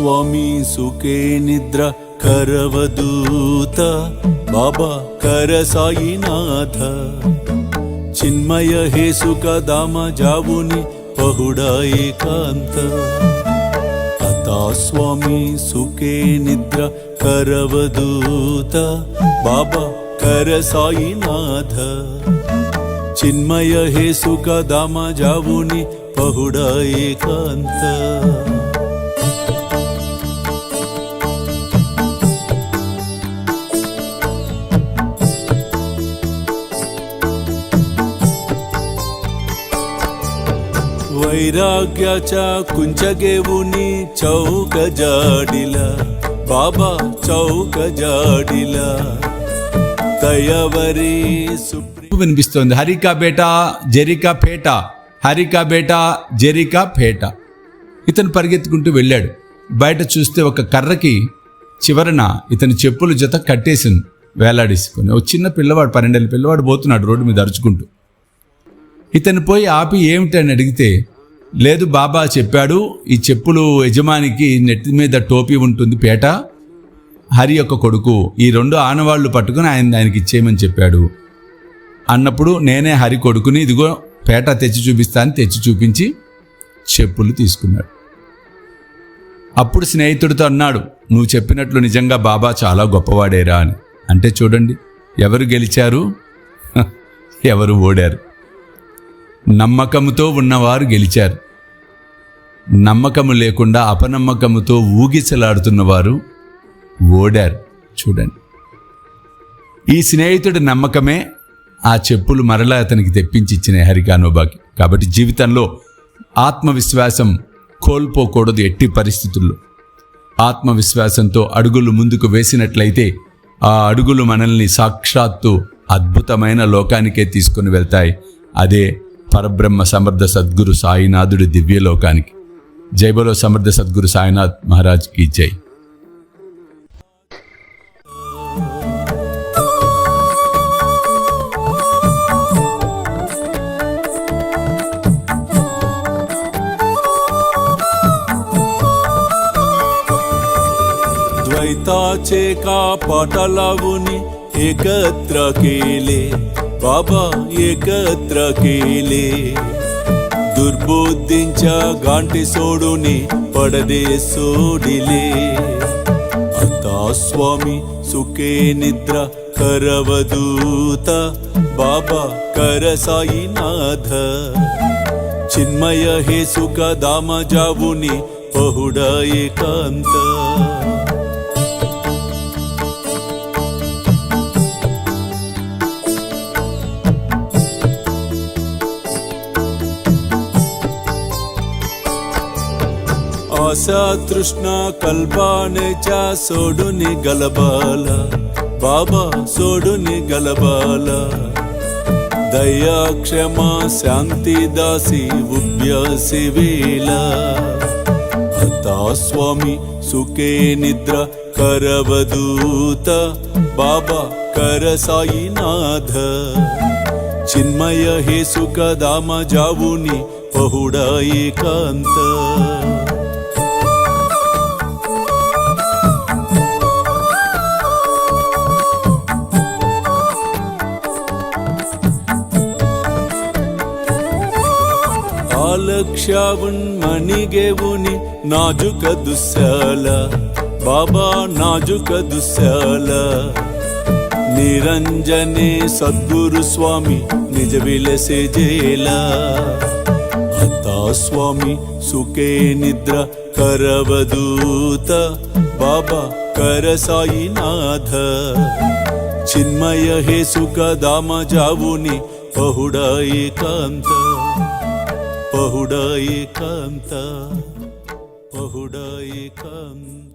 स्वामी सुखे निद्रा करवदूत बाबा कर साईनाथ चिन्मय हे सुख धाम जाऊनी पहुडा एकांत आता स्वामी सुखे निद्रा करवदूत बाबा कर साईनाथ चिन्मय हे सुख धाम जाऊनी पहुडा एकांत वैराग्याच्या कुंचगेवुनी चौक जाडिला बाबा चौक जाडिला तयवरी వినిపిస్తోంది. హరికా బేటా జెరికా పేట, హరికా బేటా జెరికా పేట. ఇతను పరిగెత్తుకుంటూ వెళ్ళాడు. బయట చూస్తే ఒక కర్రకి చివరన ఇతని చెప్పుల జత కట్టేసింది వేలాడేసుకొని. ఒక చిన్న పిల్లవాడు 12 ఏళ్ళ పిల్లవాడు పోతున్నాడు రోడ్డు మీద అరుచుకుంటూ. ఇతను పోయి ఆపి ఏమిటని అడిగితే, లేదు బాబా చెప్పాడు ఈ చెప్పులు యజమానికి నెత్తి మీద టోపీ ఉంటుంది పేట, హరి యొక్క కొడుకు, ఈ 2 ఆనవాళ్లు పట్టుకుని ఆయనకి ఇచ్చేయమని చెప్పాడు అన్నప్పుడు, నేనే హరి కొడుకుని, ఇదిగో పేట తెచ్చి చూపిస్తాను, తెచ్చి చూపించి చెప్పులు తీసుకున్నాడు. అప్పుడు స్నేహితుడితో అన్నాడు, నువ్వు చెప్పినట్లు నిజంగా బాబా చాలా గొప్పవాడేరా అని. అంటే చూడండి, ఎవరు గెలిచారు, ఎవరు ఓడారు. నమ్మకముతో ఉన్నవారు గెలిచారు, నమ్మకము లేకుండా అపనమ్మకముతో ఊగిసలాడుతున్నవారు ఓడారు. చూడండి, ఈ స్నేహితుడి నమ్మకమే ఆ చెప్పులు మరలా అతనికి తెప్పించి ఇచ్చిన హరికానోబాకి. కాబట్టి జీవితంలో ఆత్మవిశ్వాసం కోల్పోకూడదు ఎట్టి పరిస్థితుల్లో. ఆత్మవిశ్వాసంతో అడుగులు ముందుకు వేసినట్లయితే ఆ అడుగులు మనల్ని సాక్షాత్తు అద్భుతమైన లోకానికే తీసుకుని వెళ్తాయి. అదే పరబ్రహ్మ సమర్థ సద్గురు సాయినాథుడి దివ్యలోకానికి. జై బోలో సమర్థ సద్గురు సాయినాథ్ మహారాజ్ की జై. द्वैताचे का पाटालावून एकत्र केले बाबा एकत्र केले दुर्बुद्धींच्या गांठी सोडून पडदे सोडिले आता स्वामी सुखे निद्रा करवदूत बाबा कर साईनाथ चिन्मय हे सुख धाम जाऊन पहुडा एकांत आशा तृष्णा कल्पनेच्या सोडून गलबाला बाबा सोडून गलबाला दया क्षमा शांती दासी उभ्य सेवेला आता स्वामी सुखे निद्रा करवदूत बाबा कर साईनाथ चिन्मय हे सुख धाम जाऊन पहुडा एकांत लक्षावून मणिगेवून नाजुक दुस्याला बाबा नाजुक दुस्याला निरंजने सद्गुरु स्वामी निज विलसे जेला आता स्वामी सुखे निद्रा करवदूत बाबा कर साईनाथ चिन्मय हे सुख धाम जाऊन पहुडा एकांत पहुडा एकांत पहुडा एकांत